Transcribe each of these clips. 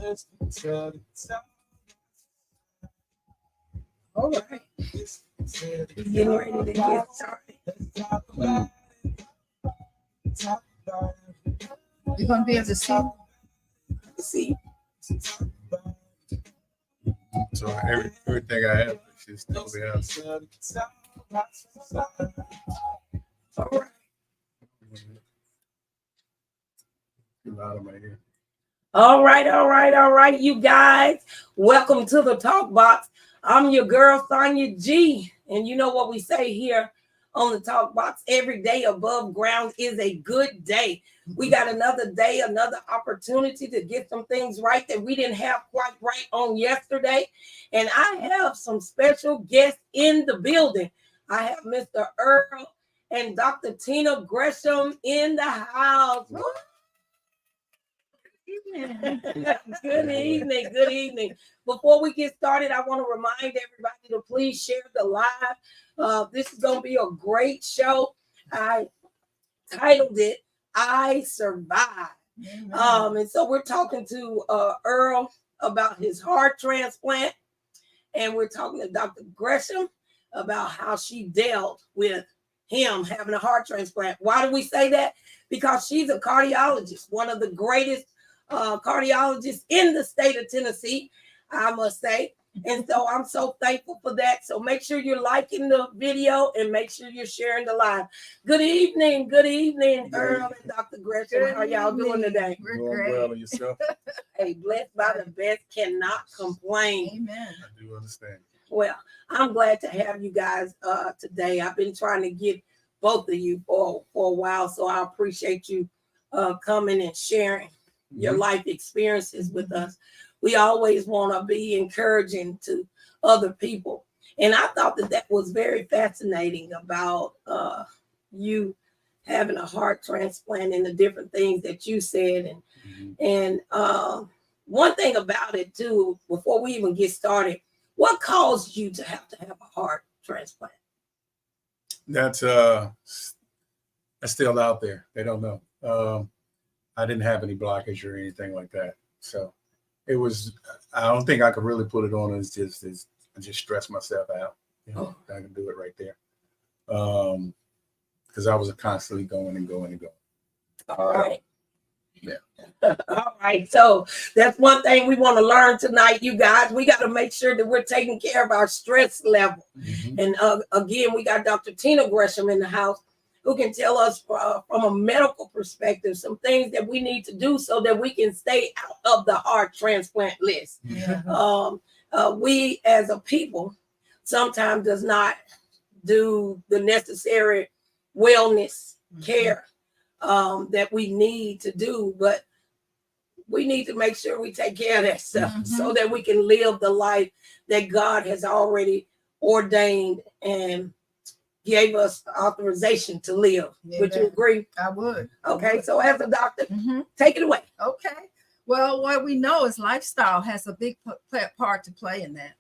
All right. Getting ready to get started. You're going to be able to see? See. So everything I have, she's still there. All right. All right, you guys. Welcome to the Talk Box. I'm your girl, Sonia G. And you know what we say here on the Talk Box? Every day above ground is a good day. We got another day, another opportunity to get some things right that we didn't have quite right on yesterday. And I have some special guests in the building. I have Mr. Earl and Dr. Tina Gresham in the house. Good evening. Before we get started, I want to remind everybody to please share the live. This is going to be a great show. I titled it, I Survived. And so we're talking to Earl about his heart transplant. And we're talking to Dr. Gresham about how she dealt with him having a heart transplant. Why do we say that? Because she's a cardiologist, one of the greatest cardiologists in the state of Tennessee, I must say. And so I'm so thankful for that. So make sure you're liking the video and make sure you're sharing the live. Good evening, Earl and Dr. Gresham. How y'all doing today? We're doing well on yourself. Hey, blessed by the best, cannot complain. Amen. I do understand. Well, I'm glad to have you guys today. I've been trying to get both of you for a while, so I appreciate you coming and sharing your life experiences with us. We always want to be encouraging to other people. And I thought that was very fascinating about you having a heart transplant and the different things that you said. And one thing about it too, before we even get started, what caused you to have a heart transplant? That's still out there. They don't know. I didn't have any blockage or anything like that. So it was, I don't think I could really put it on as I just stressed myself out. You know, I can do it right there. Because I was constantly going and going and going. All right. Yeah. All right. So that's one thing we want to learn tonight, you guys. We got to make sure that we're taking care of our stress level. And again, we got Dr. Tina Gresham in the house, who can tell us from a medical perspective some things that we need to do so that we can stay out of the heart transplant list. Yeah. We as a people sometimes does not do the necessary wellness care that we need to do, but we need to make sure we take care of that stuff so that we can live the life that God has already ordained and gave us authorization to live. Yeah, Would you agree? I would. Okay, so as a doctor, take it away. Okay. Well, what we know is lifestyle has a big part to play in that.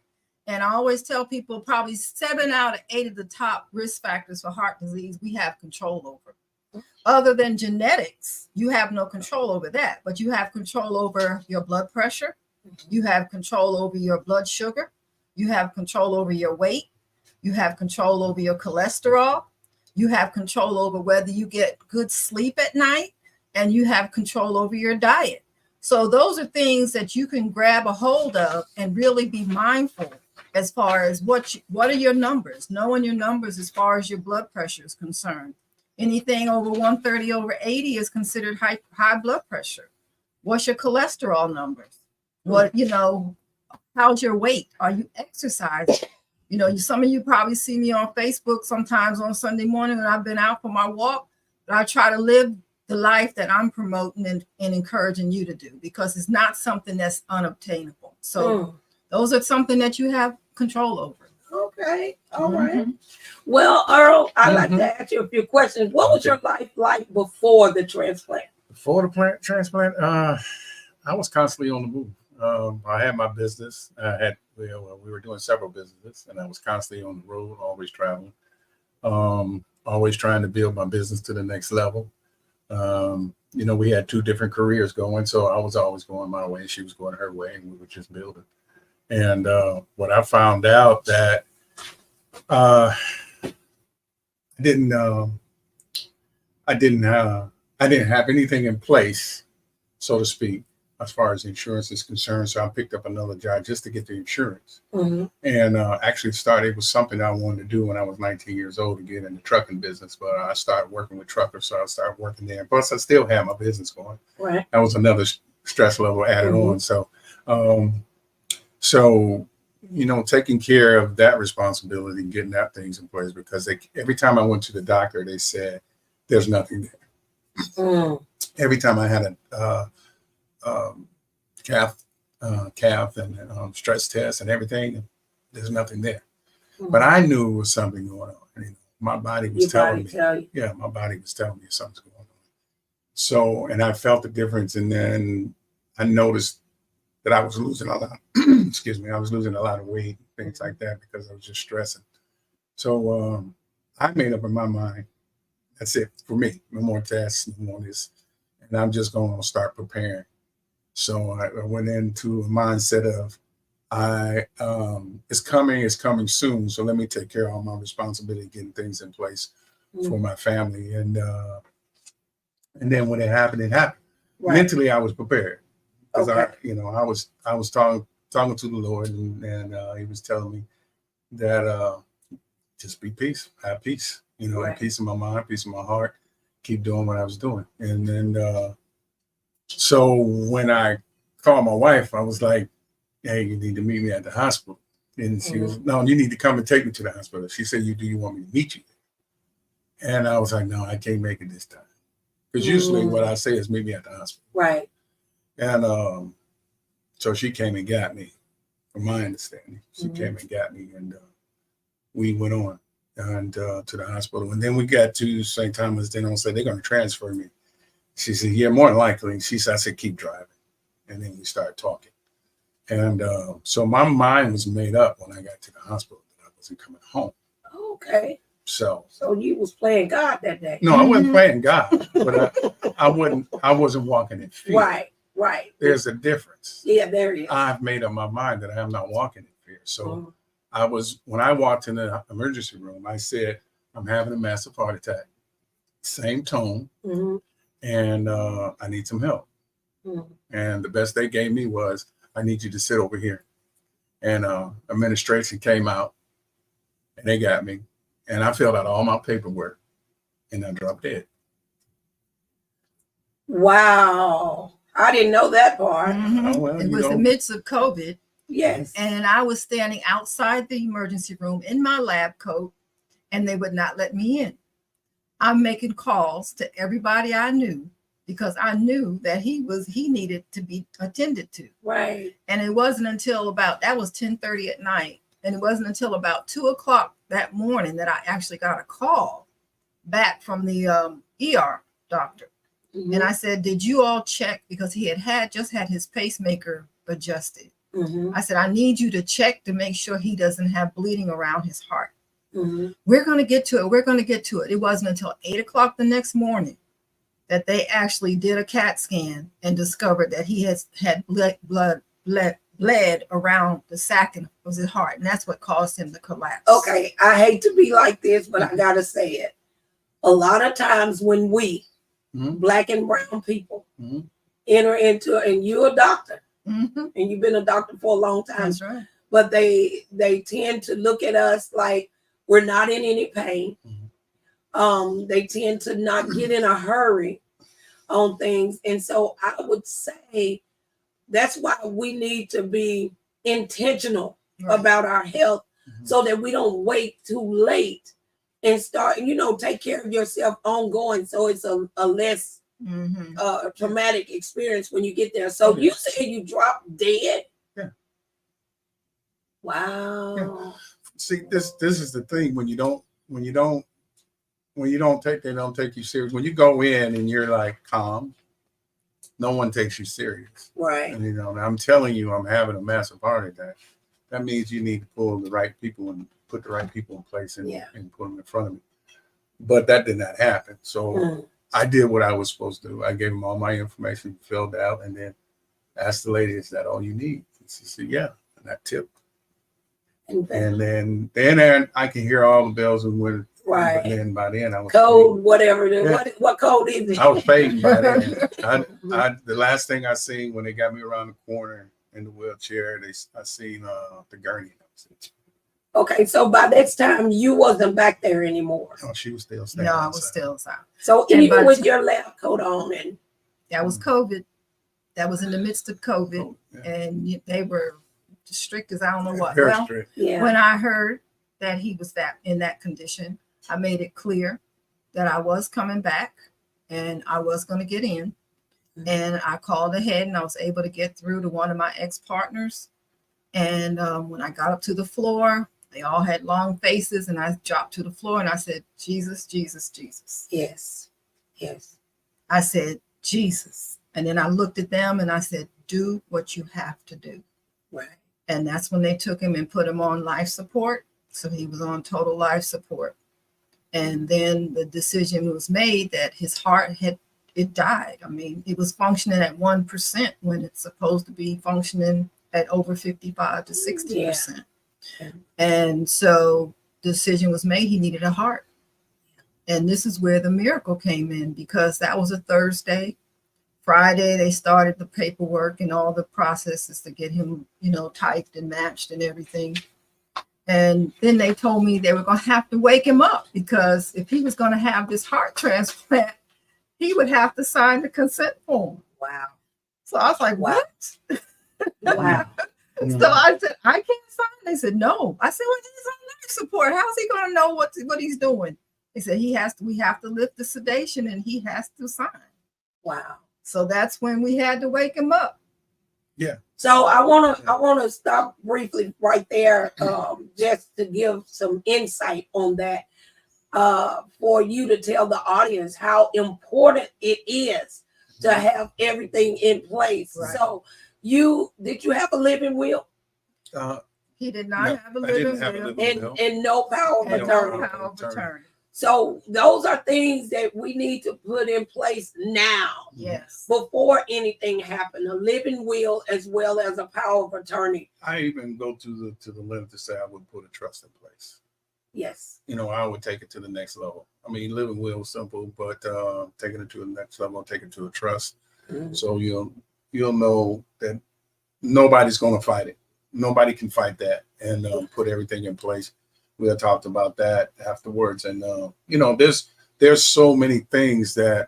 And I always tell people probably 7 out of 8 of the top risk factors for heart disease we have control over. Other than genetics, you have no control over that, but you have control over your blood pressure. You have control over your blood sugar. You have control over your weight. You have control over your cholesterol. You have control over whether you get good sleep at night, and you have control over your diet. So those are things that you can grab a hold of and really be mindful as far as what are your numbers, knowing your numbers as far as your blood pressure is concerned. Anything over 130 over 80 is considered high blood pressure. What's your cholesterol numbers? How's your weight? Are you exercising? Some of you probably see me on Facebook sometimes on Sunday morning when I've been out for my walk, but I try to live the life that I'm promoting and encouraging you to do, because it's not something that's unobtainable. So those are something that you have control over. Okay. All right. Well, Earl, I'd like to ask you a few questions. What was your life like before the transplant? Before the transplant, I was constantly on the move. I had my business. We were doing several businesses, and I was constantly on the road, always traveling, always trying to build my business to the next level. We had two different careers going, so I was always going my way, she was going her way, and we were just building. And what I found out that I didn't have anything in place, so to speak, as far as insurance is concerned. So I picked up another job just to get the insurance. Mm-hmm. And actually started with something I wanted to do when I was 19 years old, to get in the trucking business. But I started working with truckers, so I started working there. Plus, I still had my business going. Right. That was another stress level added on. So, taking care of that responsibility and getting that things in place, because every time I went to the doctor, they said there's nothing there. Every time I had a calf and stress test and everything, there's nothing there. But I knew it was something going on. My body was telling me. Yeah, my body was telling me something's going on. So, and I felt the difference, and then I noticed that I was losing a lot. Excuse me, I was losing a lot of weight, things like that, because I was just stressing. So I made up in my mind, that's it for me. No more tests, no more this, and I'm just going to start preparing. So I went into a mindset of, it's coming soon. So let me take care of all my responsibility, getting things in place for my family. And then when it happened, it happened. Right. Mentally, I was prepared, because I was talking to the Lord, and he was telling me that just be peace, have peace, have peace in my mind, peace in my heart, keep doing what I was doing. And then so when I called my wife, I was like, hey, you need to meet me at the hospital. And she was, no, you need to come and take me to the hospital. She said, do you want me to meet you? And I was like, no, I can't make it this time. Because usually what I say is meet me at the hospital. Right. And so she came and got me, from my understanding. She came and got me, and we went on and to the hospital. And then we got to St. Thomas. Then I said, they're going to transfer me. She said, yeah, more than likely. I said, keep driving. And then we started talking. And so my mind was made up when I got to the hospital that I wasn't coming home. Okay. So you was playing God that day. No, I wasn't playing God, but I wasn't walking in fear. Right. There's a difference. Yeah, there is. I've made up my mind that I am not walking in fear. So when I walked in the emergency room, I said, I'm having a massive heart attack. Same tone. And I need some help. And the best they gave me was, I need you to sit over here. And administration came out, and they got me. And I filled out all my paperwork, and I dropped dead. Wow. I didn't know that part. Oh, well, it was the midst of COVID. Yes. And I was standing outside the emergency room in my lab coat, and they would not let me in. I'm making calls to everybody I knew, because I knew that he needed to be attended to. Right. And it wasn't until that was 10:30 at night. And it wasn't until about 2:00 that morning that I actually got a call back from the ER doctor. And I said, did you all check? Because he had just had his pacemaker adjusted. I said, I need you to check to make sure he doesn't have bleeding around his heart. We're going to get to it. It wasn't until 8:00 the next morning that they actually did a CAT scan and discovered that he had bled around the sac of his heart, and that's what caused him to collapse. Okay, I hate to be like this, but I gotta say it. A lot of times when we, Black and brown people, enter into, and you're a doctor, and you've been a doctor for a long time. That's right. But they tend to look at us like we're not in any pain. They tend to not get in a hurry on things. And so I would say that's why we need to be intentional about our health, so that we don't wait too late and start, take care of yourself ongoing. So it's a less traumatic experience when you get there. So you said you dropped dead? Yeah. Wow. Yeah. See, this is the thing. When you don't take, they don't take you serious. When you go in and you're like calm, no one takes you serious. Right. And I'm telling you, I'm having a massive heart attack. That means you need to pull the right people and put the right people in place and put them in front of me. But that did not happen. So I did what I was supposed to do. I gave him all my information, filled out, and then asked the lady, "Is that all you need?" And she said, "Yeah." And that tip. And then I can hear all the bells and whistles. Right. But then by then I was code, whatever. Yeah. What code is it? I was fading by then. The last thing I seen when they got me around the corner in the wheelchair, I seen the gurney. Okay, so by this time you wasn't back there anymore. Oh, she was still standing. No, I outside. was still outside. So And even by with the your lab coat on, and That was COVID. That was in the midst of COVID, Oh, yeah. and they were strict as I don't know what. Very Well, strict. yeah, when I heard that he was in that condition, I made it clear that I was coming back and I was going to get in. Mhm. And I called ahead and I was able to get through to one of my ex-partners. And when I got up to the floor, they all had long faces, and I dropped to the floor and I said, "Jesus, Jesus, Jesus." yes, yes, I said, "Jesus." And then I looked at them and I said, "Do what you have to do." right, And that's when they took him and put him on life support. So he was on total life support. And then the decision was made that his heart it died. I mean, it was functioning at 1% when it's supposed to be functioning at over 55 to 60%. Yeah. And so the decision was made, he needed a heart. And this is where the miracle came in, because that was a Thursday. Friday, they started the paperwork and all the processes to get him, typed and matched and everything. And then they told me they were going to have to wake him up, because if he was going to have this heart transplant, he would have to sign the consent form. wow, So I was like, Wow. what? wow, So I said, I can't sign. They said, no. I said, well, he's on life support. How's he going to know what he's doing? They said, we have to lift the sedation and he has to sign. wow. So that's when we had to wake him up. So I wanna stop briefly right there, just to give some insight on that, for you to tell the audience how important it is to have everything in place. Right. So did you have a living will He did not No, have a I didn't living have a will living and will. and no power of and no attorney? no power of attorney. So those are things that we need to put in place now Yes. before anything happened. A living will as well as a power of attorney. I even go to the limit to say I would put a trust in place. Yes. I would take it to the next level. I mean, living will is simple, but taking it to the next level, take it to a trust. Mhm. So you'll know that nobody's going to fight it. Nobody can fight that, and put everything in place. We had talked about that afterwards, and there's so many things that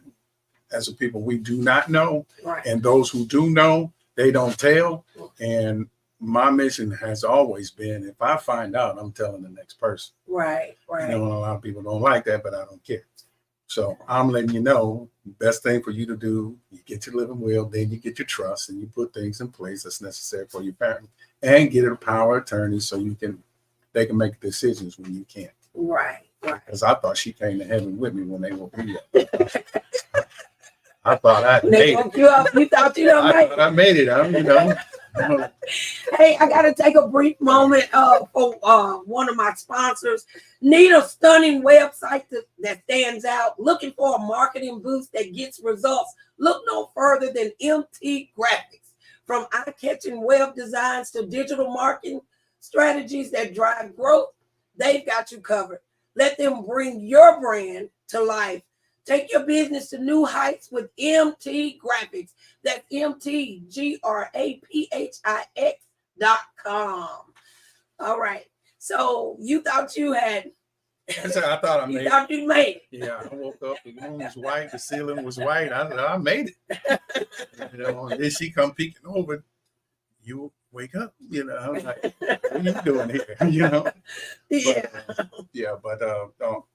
as a people we do not know, Right. and those who do know, they don't tell. And my mission has always been, if I find out, I'm telling the next person. Right. Right. A lot of people don't like that, but I don't care. So I'm letting you know, the best thing for you to do, you get your living will, then you get your trust, and you put things in place that's necessary for your family, and get a power of attorney so they can make decisions when you can't. Right. Right. Because I thought she came to heaven with me when they were here. I thought I They made woke it. you up. You thought you done I made thought I made it. Hey, I got to take a brief moment for one of my sponsors. Need a stunning website that stands out? Looking for a marketing boost that gets results? Look no further than MT Graphics. From eye-catching web designs to digital marketing strategies that drive growth, they've got you covered. Let them bring your brand to life. Take your business to new heights with MT Graphics. That's MTGRAPHIX.com. All right. So you thought you had, I thought I you made it. thought you made it. Yeah, I woke up, the room was white, the ceiling was white. I made it. And then she come peeking over. You wake up, I was like, what are you doing here? Yeah. But all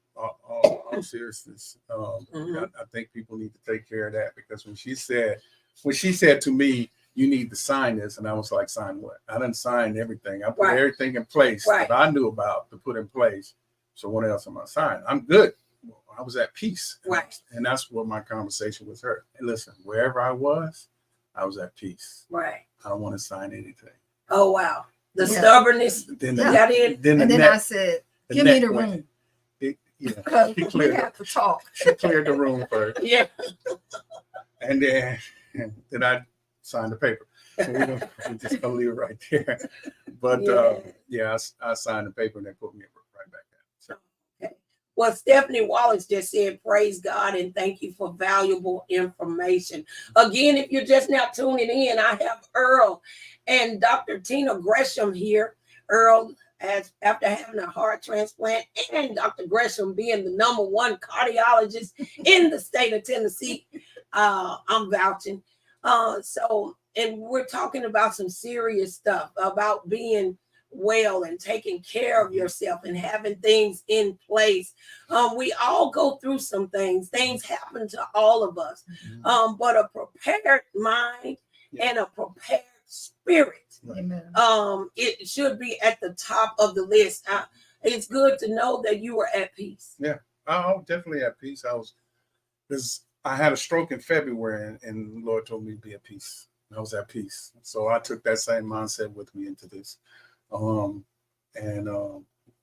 seriousness, Mhm. I think people need to take care of that, because when she said to me, you need to sign this, and I was like, sign what? I didn't sign everything. I put Right. everything in place Right. that I knew about to put in place. So what else am I signing? I'm good. I was at peace. Right. And that's what my conversation with her. And listen, wherever I was at peace. Right. I don't want to sign anything. Oh, wow. The Yeah. stubbornness Then got in. then And the then I neck, said, the give me neck the went. room. Yeah, Because she we cleared, have to talk. she cleared the room first, Yeah. and then I signed the paper. So we're just gonna leave it right there. But Yeah. I signed the paper and they put me right back there. So Okay. Well, Stephanie Wallace just said, praise God and thank you for valuable information. Again, if you're just now tuning in, I have Earl and Dr. Tina Gresham here. Earl, as after having a heart transplant, and Dr. Gresham being the #1 cardiologist in the state of Tennessee, I'm vouching. And we're talking about some serious stuff about being well and taking care of yourself and having things in place. We all go through some things. Things happen to all of us. But a prepared mind and a prepared spirit, Amen. it should be at the top of the list. It's good to know that you were at peace. yeah, I was definitely at peace. Because I had a stroke in February, and the Lord told me to be at peace. I was at peace, so I took that same mindset with me into this.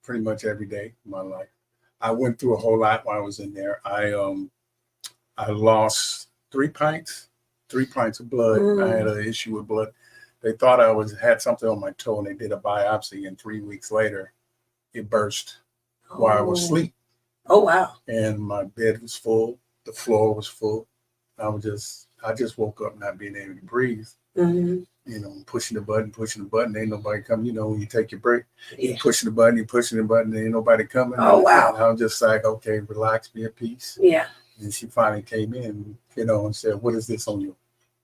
Pretty much every day of my life, I went through a whole lot while I was in there. I lost 3 pints of blood. I had an issue with blood. They thought I had something on my toe, and they did a biopsy. And 3 weeks later, it burst while I was asleep. Oh wow! And my bed was full. The floor was full. I just woke up not being able to breathe. Mm-hmm. You know, pushing the button, ain't nobody coming. You know, when you take your break, you're pushing the button, ain't nobody coming. Oh, wow. And I was just like, okay, relax, be at peace. Yeah. And she finally came in, and said, what is this on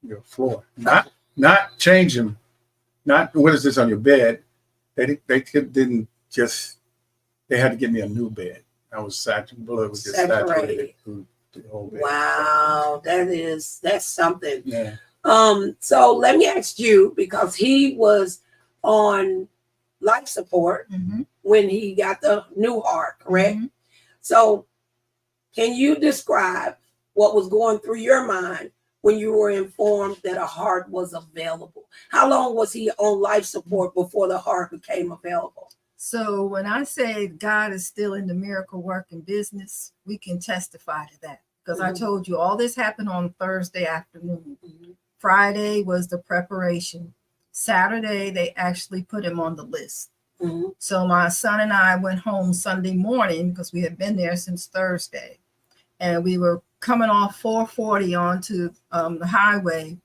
your floor? Not changing, not what is this on your bed? They didn't just, they had to give me a new bed. I was blood was just saturated through the whole bed. Wow, that's something. Yeah. So let me ask you, because he was on life support when he got the new heart, correct? So can you describe what was going through your mind when you were informed that a heart was available? How long was he on life support before the heart became available? So when I say God is still in the miracle working business, we can testify to that. Because I told you all this happened on Thursday afternoon. Friday was the preparation. Saturday, they actually put him on the list. So my son and I went home Sunday morning because we had been there since Thursday. And we were coming off 440 onto the highway.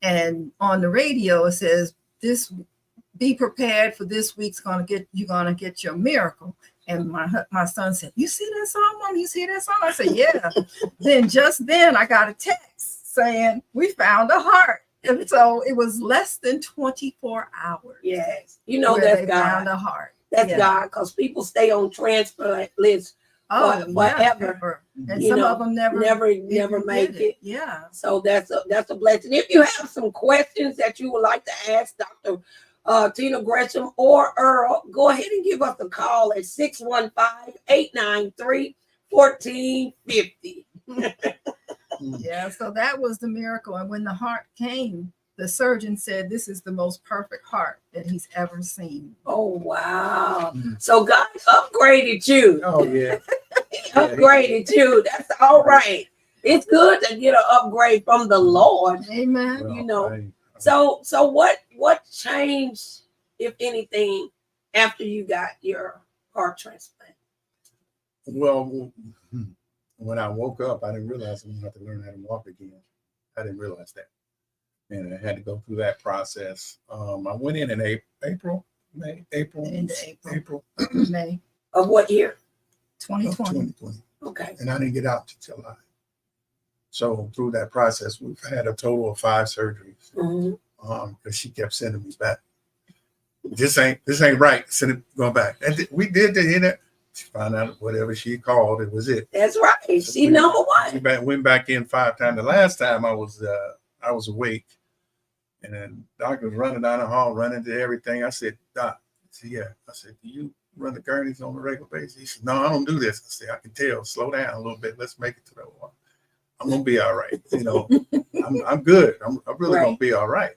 And on the radio, it says, be prepared for this week's you're gonna get your miracle. And my son said, you see that song, Mom? You see that song? I said, yeah. then I got a text saying we found a heart. And so it was less than 24 hours. Yes. That's God. Found a heart. That's God, because people stay on transplant lists forever. And some of them never make it. Yeah. So that's a blessing. If you have some questions that you would like to ask Dr. Tina Gresham or Earl, go ahead and give us a call at 615-893-1450. Yeah, so that was the miracle. And when the heart came, the surgeon said this is the most perfect heart that he's ever seen. Oh, wow. So God upgraded you. Oh, yeah. Upgraded you. That's all right. It's good to get an upgrade from the Lord. Amen. Well, So what changed, if anything, after you got your heart transplant? Well, when I woke up, I didn't realize I'm going to have to learn how to walk again. I didn't realize that. And I had to go through that process. I went in April. May. Of what year? 2020. Okay. And I didn't get out till July. So through that process, we've had a total of 5 surgeries. Because she kept sending me back. This ain't right. Send it, go back. And we did the internet. She found out whatever she called, it was it. That's right. She #1. We went back in 5 times. The last time I was awake, and then doctor was running down the hall, running to everything. I said, Doc, yeah. I said, do you run the gurneys on a regular basis? He said, no, I don't do this. I said, I can tell. Slow down a little bit. Let's make it to the one. I'm gonna be all right. I'm good. I'm really gonna be all right.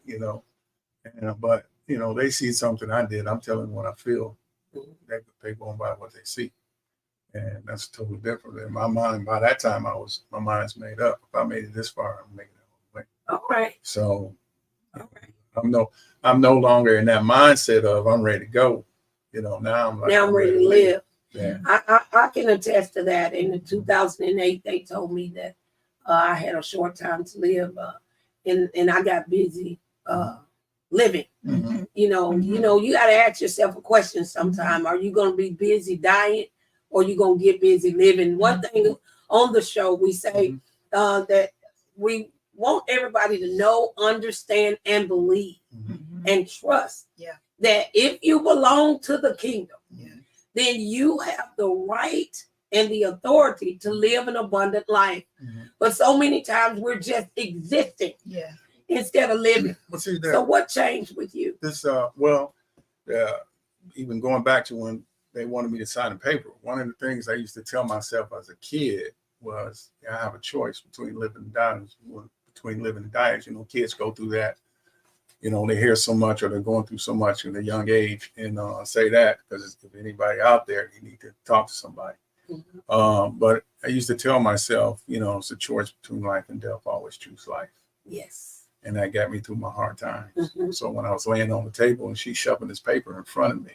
But they see something I did. I'm telling them what I feel. They going by what they see. And that's totally different. In my mind, by that time, my mind's made up. If I made it this far, I'm making it all the way. All right. So All right. I'm no longer in that mindset of I'm ready to go. Now I'm like, Now I'm ready to live. Yeah. I can attest to that. In 2008, they told me that I had a short time to live, and I got busy living. Mhm. You got to ask yourself a question sometime. Are you going to be busy dying, or you going to get busy living? One thing on the show, we say that we want everybody to know, understand, and believe, and trust that if you belong to the kingdom, then you have the right and the authority to live an abundant life. But so many times we're just existing instead of living. So what changed with you? This, even going back to when they wanted me to sign a paper, one of the things I used to tell myself as a kid was, I have a choice between living and dying. Kids go through that. They hear so much, or they're going through so much in a young age. And I say that because if anybody out there, you need to talk to somebody. But I used to tell myself, it's a choice between life and death. Always choose life. Yes. And that got me through my hard times. So when I was laying on the table and she shoving this paper in front of me,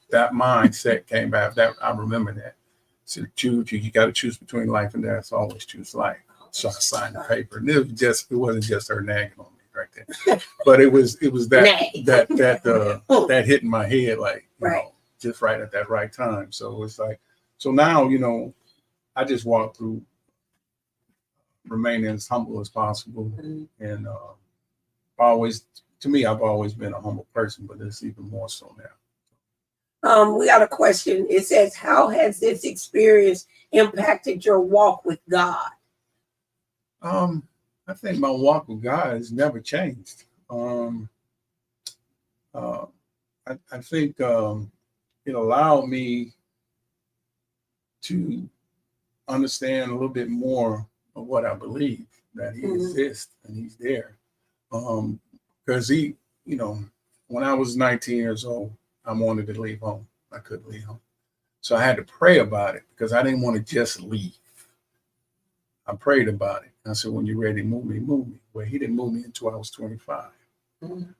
that mindset came back. That I remember that. So you got to choose between life and death. So always choose life. So I signed the paper, and it wasn't just her nagging on me right there, but it was that hit in my head, like just right at that right time. So it's like, so now I just walk through remaining as humble as possible, and I've always been a humble person, but it's even more so now. We got a question. It says, how has this experience impacted your walk with God? I think my walk with God has never changed. I think it allowed me to understand a little bit more of what I believe, that He exists and He's there. Because He, when I was 19 years old, I wanted to leave home. I couldn't leave home. So I had to pray about it because I didn't want to just leave. I prayed about it. I said, when you're ready, move me, move me. Well, He didn't move me until I was 25.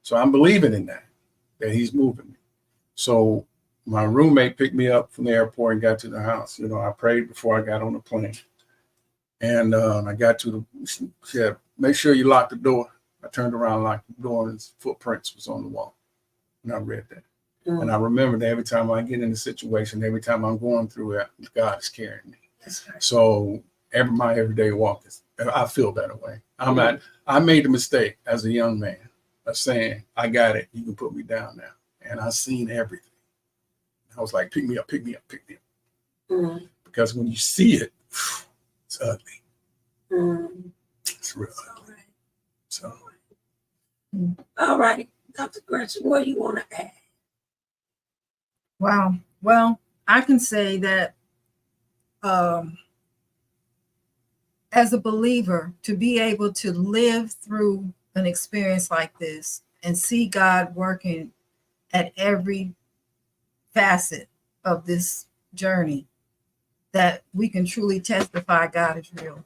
So I'm believing in that He's moving me. So my roommate picked me up from the airport and got to the house. I prayed before I got on the plane. And I got to she said, make sure you lock the door. I turned around, locked the door, and His footprints was on the wall. And I read that. And I remember that every time I get in a situation, every time I'm going through it, God is carrying me. So my everyday walk I feel that way. I made the mistake as a young man of saying, I got it. You can put me down now. And I seen everything. I was like, pick me up, pick me up, pick me up. Because when you see it, it's ugly. It's real ugly. So. All right. Dr. Gresham, what do you want to add? Wow. Well, I can say that as a believer, to be able to live through an experience like this and see God working at every facet of this journey, that we can truly testify God is real.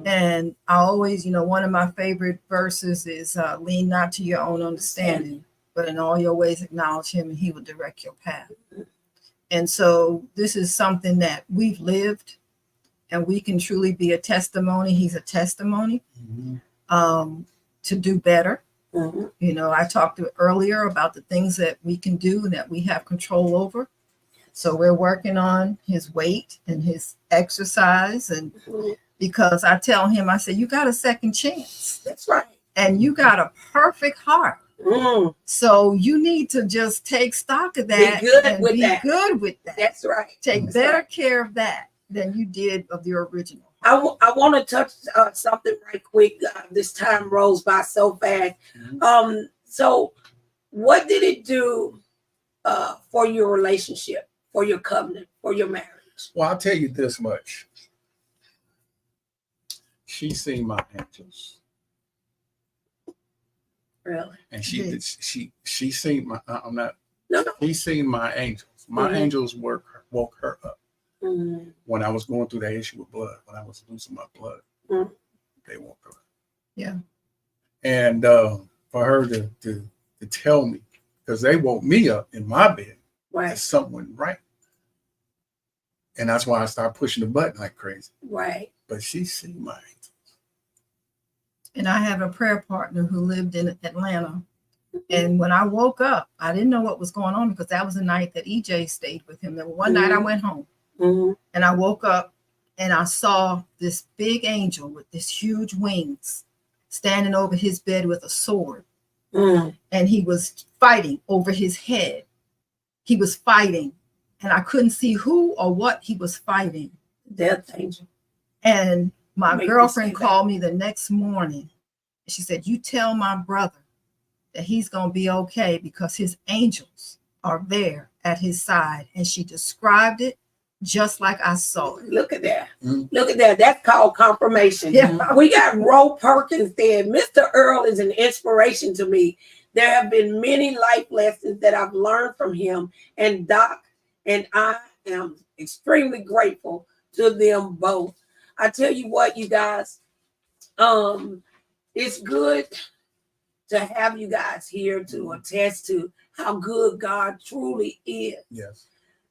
And I always, one of my favorite verses is lean not to your own understanding, but in all your ways acknowledge Him and He will direct your path. And so this is something that we've lived, and we can truly be a testimony. He's a testimony to do better. I talked earlier about the things that we can do and that we have control over. So we're working on his weight and his exercise. And because I tell him, I say, you got a second chance. That's right. And you got a perfect heart. So you need to just take stock of that. Be good with that. That's right. Take better care of that than you did of your original. I want to touch something right quick. This time rolls by so fast. So what did it do for your relationship, for your covenant, for your marriage? Well, I'll tell you this much. She's seen my angels. Really? And she seen my, I'm not, no. He's seen my angels. My angels work woke her up. Mm-hmm. When I was going through that issue with blood, when I was losing my blood, they woke her up. Yeah. And for her to tell me, because they woke me up in my bed, Right. that something went right. And that's why I started pushing the button like crazy. Right. But she seen my angels. And I have a prayer partner who lived in Atlanta. And when I woke up, I didn't know what was going on because that was the night that EJ stayed with him. Then one night I went home and I woke up and I saw this big angel with this huge wings standing over his bed with a sword. And he was fighting over his head. He was fighting. And I couldn't see who or what he was fighting. Death angel. And my girlfriend called me the next morning. She said, you tell my brother that he's going to be okay because his angels are there at his side. And she described it just like I saw it. Look at that. Look at that. That's called confirmation. Yeah. We got Ro Perkins there. Mr. Earl is an inspiration to me. There have been many life lessons that I've learned from him, and Doc and I am extremely grateful to them both. I tell you what, you guys, it's good to have you guys here to attest to how good God truly is. Yes.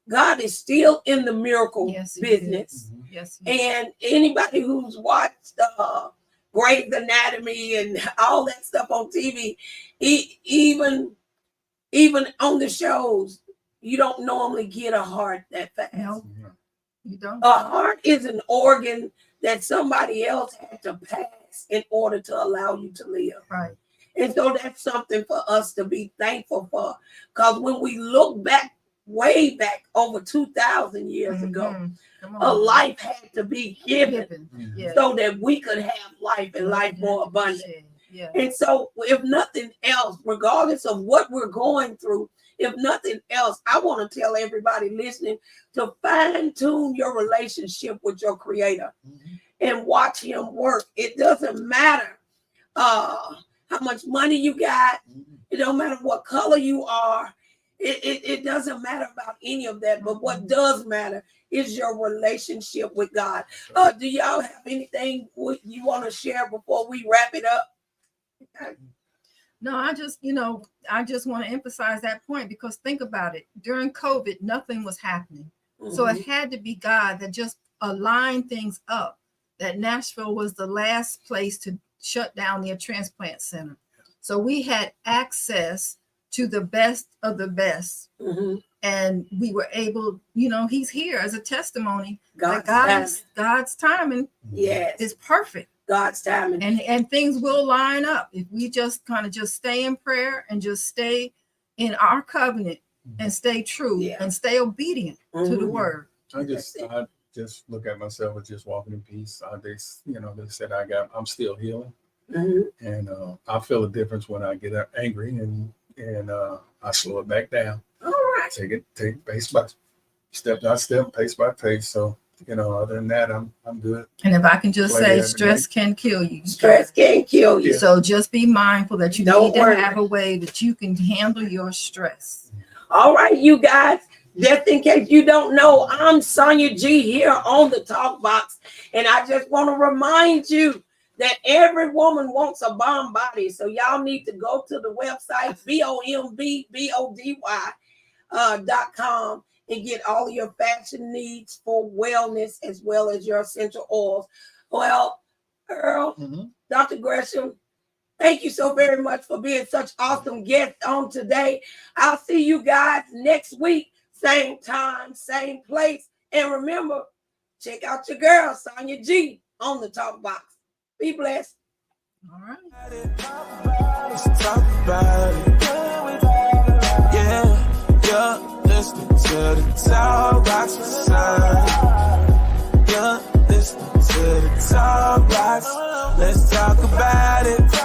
God is still in the miracle Yes, he business. is. Yes, he And anybody who's watched Grey's Anatomy and all that stuff on TV, even on the shows, you don't normally get a heart that fast. No, you don't. A heart is an organ that somebody else had to pass in order to allow you to live. Right. And so that's something for us to be thankful for. Because when we look back, way back over 2,000 years ago, a life had to be given so that we could have life and life more abundant. Yeah. And so if nothing else, regardless of what we're going through, if nothing else, I want to tell everybody listening to fine-tune your relationship with your creator and watch him work. It doesn't matter how much money you got. It don't matter what color you are. It doesn't matter about any of that. But what does matter is your relationship with God. Do y'all have anything you want to share before we wrap it up? No, I just want to emphasize that point because think about it. During COVID, nothing was happening. So it had to be God that just aligned things up, that Nashville was the last place to shut down their transplant center. So we had access to the best of the best. And we were able, he's here as a testimony. God's timing is perfect. God's timing. And things will line up if we just kind of just stay in prayer and just stay in our covenant and stay true and stay obedient to the word. I just look at myself as just walking in peace. They said I'm still healing. And I feel a difference when I get angry and I slow it back down. All right. Take pace by step by step, pace by pace. So other than that, I'm good. And if I can just say, stress can kill you. Stress can kill you. So just be mindful that you need to have a way that you can handle your stress. All right, you guys. Just in case you don't know, I'm Sonia G here on the Talk Box, and I just want to remind you that every woman wants a bomb body. So y'all need to go to the website bombody.com and get all your fashion needs for wellness as well as your essential oils. Well, Earl, Dr. Gresham, thank you so very much for being such awesome guests on today. I'll see you guys next week, same time, same place. And remember, check out your girl, Sonia G, on the Talk Box. Be blessed. All right. Let's talk about it. Yeah, listening to the Talk Box side. Yeah, listening to the Talk Box. Let's talk about it.